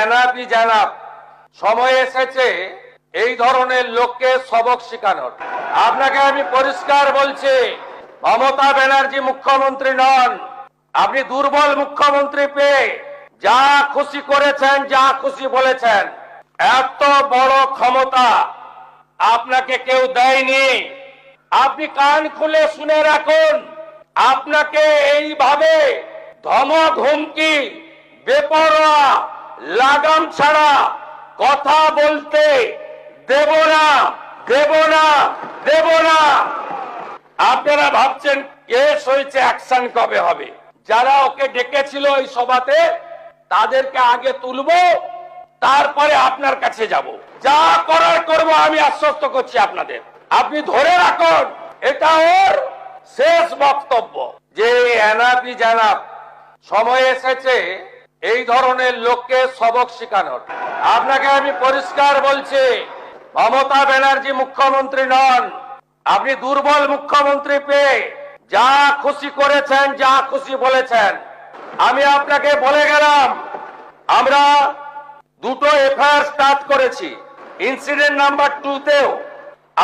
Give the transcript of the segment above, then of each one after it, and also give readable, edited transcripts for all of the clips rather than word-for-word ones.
এনাফি জানাব, সময় এসেছে এই ধরনের লোককে সবক শেখানোর। আপনাকে আমি পরিষ্কার বলছি, মমতা ব্যানার্জি মুখ্যমন্ত্রী নন। আপনি দুর্বল মুখ্যমন্ত্রী পেয়ে যা খুশি করেছেন, যা খুশি বলেছেন। এত বড় ক্ষমতা আপনাকে কেউ দেয়নি। আপনি কান খুলে শুনে রাখুন, আপনাকে এইভাবে ধমক হুমকি, বেপরোয়া, লাগাম ছাড়া কথা বলতে দেব না, দেব না, দেব না। আপনারা ভাবছেন কেস হয়েছে, অ্যাকশন কবে হবে? যারা ওকে ডেকেছিল এই সভাতে তাদেরকে আগে তুলবো, তারপরে আপনার কাছে যাব। যা করার করব, আমি আশ্বস্ত করছি আপনাদের। আপনি ধরে রাখুন, এটা ওর শেষ বক্তব্য। যে এনাফি জানাব, সময় এসেছে এই ধরনের লোককে সবক শেখানোর। আপনাকে আমি পরিষ্কার বলছি, মমতা ব্যানার্জি মুখ্যমন্ত্রী নন। আপনি দুর্বল মুখ্যমন্ত্রী পেয়ে যা খুশি করেছেন, যা খুশি বলেছেন। আমি আপনাকে বলে গেলাম, আমরা দুটো এফআইআর স্টার্ট করেছি। ইনসিডেন্ট নাম্বার 2তেও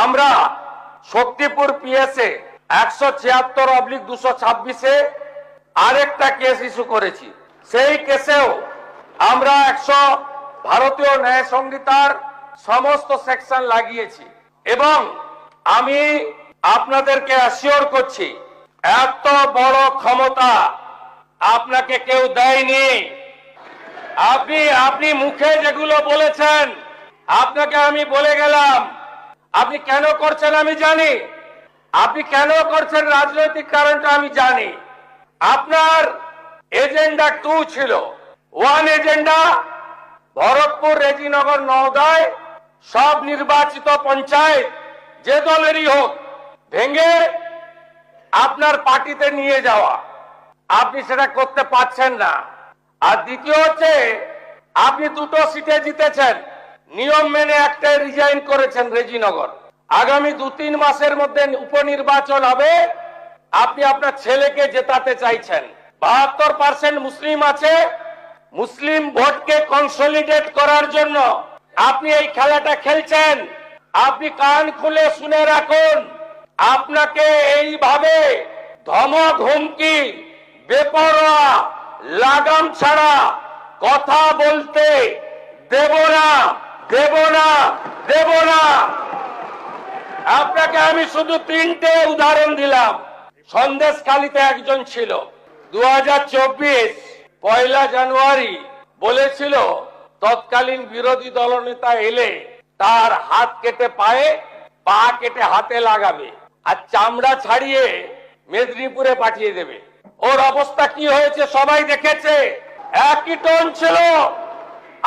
আমরা শক্তিপুর পিএসএ 176/226-এ আরেকটা কেস ইস্যু করেছি। সেই কেসেও আমরা 100 ভারতীয় ন্যায় সংহিতার সমস্ত সেকশন লাগিয়েছি। এবং আমি আপনাদেরকে অ্যাসিওর করছি, এত বড় ক্ষমতা আপনাকে কেউ দেয়নি। আপনি মুখে যেগুলো বলেছেন, আপনাকে আমি বলে গেলাম। আপনি কেন করছেন আমি জানি, আপনি কেন করছেন রাজনৈতিক কারণটা আমি জানি। আপনার এজেন্ডা 2 ছিল। 1 এজেন্ডা, ভরতপুর, রেজিনগর, নওগাঁয় সব নির্বাচিত পঞ্চায়েত যে দলেরই হোক ভেঙে আপনার পার্টিতে নিয়ে যাওয়া। আপনি সেটা করতে পারছেন না। আর দ্বিতীয় হচ্ছে, আপনি 2টো সিটে জিতেছেন, নিয়ম মেনে একটাই রিজাইন করেছেন, রেজিনগর। আগামী 2-3 মাসের মধ্যে উপনির্বাচন হবে, আপনি আপনার ছেলেকে জেতাতে চাইছেন। 72% মুসলিম আছে, মুসলিম ভোটকে কনসলিডেট করার জন্য আপনি এই খেলাটা খেলছেন। আপনি কান খুলে শুনে রাখুন, আপনাকে এইভাবে ধমক হুমকি, বেপরোয়া, লাগাম ছাড়া কথা বলতে দেব না, দেব না, দেব না। আপনাকে আমি শুধু 3টে উদাহরণ দিলাম। সন্দেশখালীতে একজন ছিল, 2024 1 জানুয়ারি বলেছিল তৎকালীন বিরোধী দলনেতা এলে তার হাত কেটে পায়ে, পা কেটে হাতে লাগাবে আর চামড়া ছাড়িয়ে মেদিনীপুরে পাঠিয়ে দেবে। ওর অবস্থা কি হয়েছে সবাই দেখেছে। একই টোন ছিল।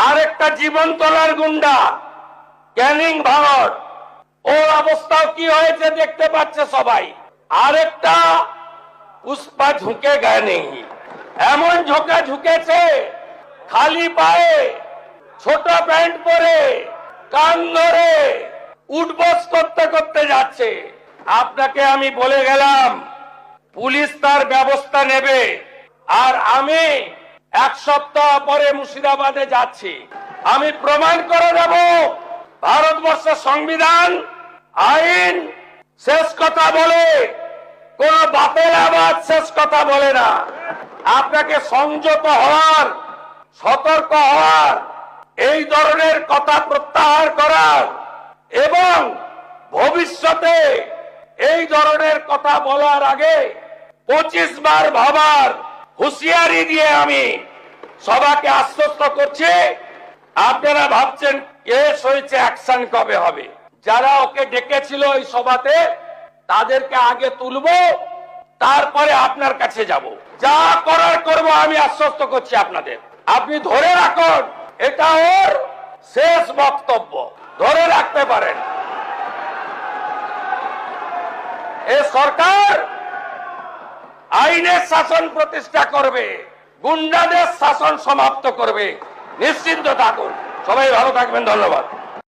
আরেকটা জীবনতলার গুন্ডা ক্যানিং ভারত, ওর অবস্থাও কি হয়েছে দেখতে পাচ্ছে সবাই। আরেকটা পুষ্পা ঝুঁকে গেনি, এমন ঝোঁকা ঝুঁকেছে, খালি পায়ে, ছোট প্যান্ট পরে, কান ধরে উঠবস করতে করতে যাচ্ছে। আপনাকে আমি বলে গেলাম, পুলিশ তার ব্যবস্থা নেবে। আর আমি 1 সপ্তাহ পরে মুর্শিদাবাদে যাচ্ছি। আমি প্রমাণ করে দেব, ভারতবর্ষের সংবিধান, আইন শেষ কথা বলে, কোন বাপের আবাদ শেষ কথা বলে না। আপনাকে সংযত হওয়ার, সতর্ক হওয়ার, এই ধরনের কথা প্রত্যাহার করার এবং ভবিষ্যতে এই ধরনের কথা বলার আগে 25 বার ভাবার হুঁশিয়ারি দিয়ে আমি সবাইকে আশ্বস্ত করছি। আপনারা ভাবছেন কেস হয়েছে, অ্যাকশন কবে হবে? যারা ওকে ডেকেছিল এই সভাতে তাদেরকে আগে তুলবো, তারপরে আপনার কাছে যাব। যা করার করব, আমি আশ্বস্ত করছি আপনাদের। আপনি ধরে রাখুন, এটা ওর শেষ বক্তব্য। ধরে রাখতে পারেন। এই সরকার আইনের শাসন প্রতিষ্ঠা করবে, গুন্ডাদের শাসন সমাপ্ত করবে। নিশ্চিন্ত থাকুন। সবাই ভালো থাকবেন। ধন্যবাদ।